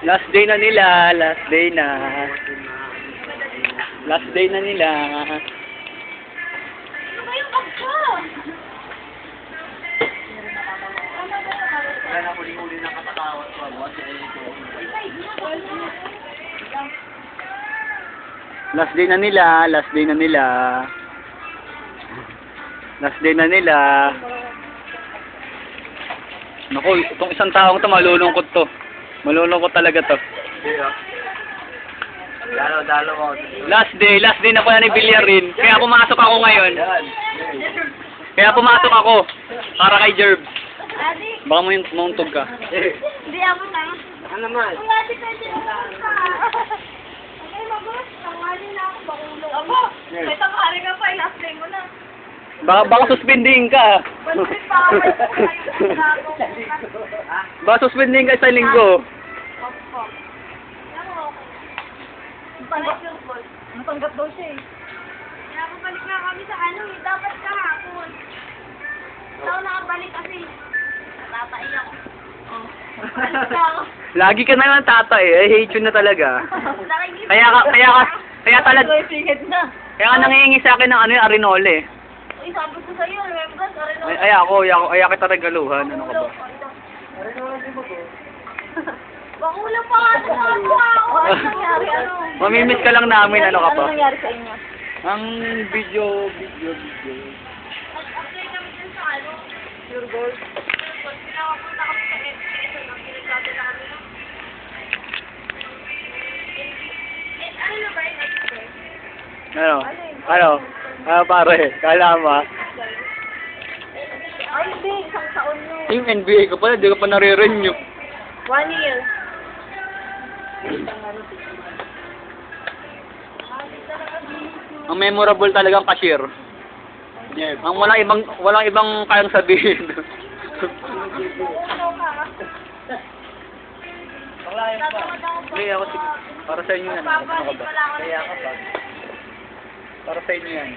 Last day na nila, last day na. Last day na nila. Ano ba yung bag ko? Kaya na huli-huli na katakawat ko. Last day na nila, last day na nila. Last day na nila. Naku, itong isang taong to, malulungkot to. Malulungkot talaga to. Dalo ko. Last day na pala ni Villarin. Kaya pumasok ako ngayon. Kaya pumasok ako. Para kay Jerb. Adi, Baka mo yung mauntog ka. hindi ako na. Ano naman? Kung adi pwede na ka. Okay, magulas. Tanghali na ako. Bakulong ako. May tanghali ka pa. Last day mo na. Baka suspending ka. Bansit pa ako. Baka suspending ka sa linggo. Natanggap daw siya eh. Kaya balik na kami sa ano eh. Dapat kahapon. Ikaw nakabalik kasi. Natatai ako. Oh. Balik na ako. Lagi ka na lang tatay. I hate you na talaga. Kaya talaga. Kaya ka nangihingi sa akin ng ano yung arinole. Uy, sabi ko sa'yo, remember? Ay kita regaluhan. Ano ka ba? Bakulang pa nga sa ako. Ano nangyari? Ano? Mamimiss ka lang namin. Ano ka pa? Ano nangyari sa inyo? Ang video. Nag-apply kami dun sa ano? Pure Gold. Pinakapunta kami sa education. Ang pinagdadala kami ng... Ano na ba yung next day? Ano pare? Kala mo ah. Ay, hindi. Isang taon yun. Yung NBA ko pala, di ka pa nare-renew. 1 year. Ang memorable talagang cashier. Ang walang ibang kayang sabihin. Hindi ako para sa inyo yan. Ano ka ba? Kaya ka ba? Para sa inyo yan.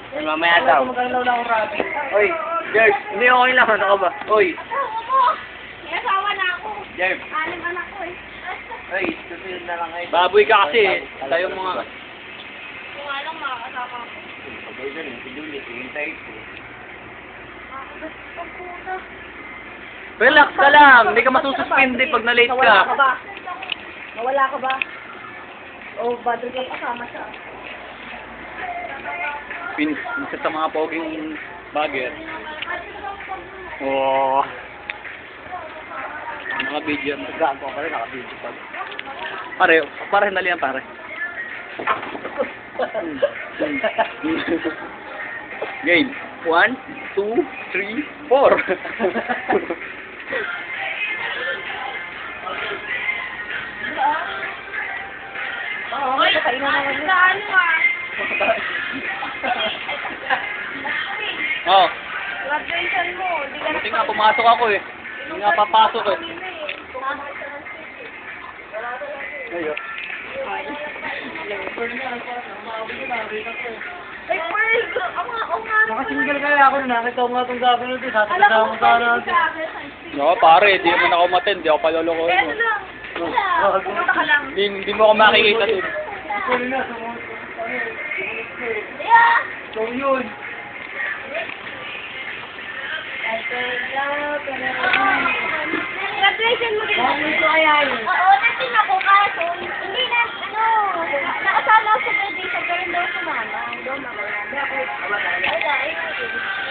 Ay, mamaya daw. Oy, Jerb, hindi okay lang. Ano ka ba? Oy, May asawa na ako. Jerb. 6 anak ko eh. Ay, susunod na lang kayo. Baboy ka kasi. Tayo mga... Kung nga lang makakasama ko. Okay, dun eh. Si Juliet, hintay ko. Ang puta. Relax ka lang. Hindi ka masususpindi pag na-late Nawala ka ka. ba? Nawala ka ba? O, badal ka kasama siya. Minsan sa mga poging bagger. Oh. Mga video. Gago ka rin, nakabidyo pa. Pare, dali yan pare. Game. 1, 2, 3, 4. Oy, ano ah? Oh, Graduation mo, hindi ka buti nga pumasok ako eh. Hindi nga papasok eh. Ayo. Ay, Pearl! Ang nga. Nakasingle kaya ako na nakita ko nga itong gabi nito. Alam Sasasama ko ko sa sana akin natin. No, pare, di mo na ako matin, di ako palolokohin Pero mo. lang. Wala. Pumunta ka lang. Hindi mo ako makikita dun. Sorry na, sumunod. Yeah! So yun. Graduation mo din. Bakit ko kaya yun? Oo, natin ako kaso. Hindi na, ano, nakasama ako sa graduation pero hindi ako sumama. Hindi ako makaya. Wala,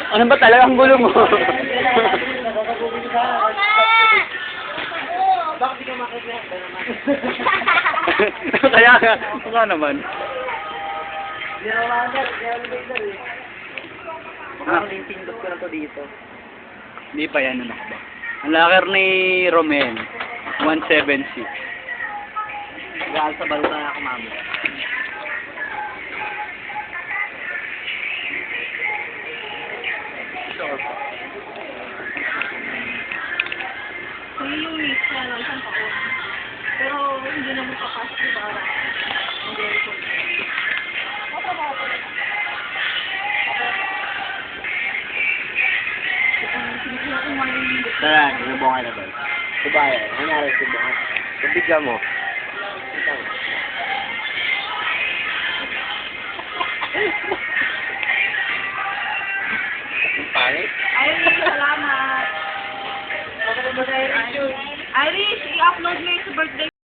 Ano ba talaga ang gulo mo? Nakakagubi ko sana. Oo nga! Oo. Bakit di ka makikita naman? Kaya naman. Hindi na wala. Hindi na wala eh. Makaling pindot ko na to dito. Hindi pa yan, ano ka ba? Ang locker ni Romel, 176. Gahal sa baluta na ako, mami. Sure pa. Yung mix na lang isang taon. Pero hindi na magpapasok yung para. Hindi ko. Matrabaho ko lang. Kung sinisin ako Tara, sinubungan na doon. Subaya, nangyari subungan. Pabigyan mo. Ang pangit. Irish, salamat. Irish, i-upload mo yung sa birthday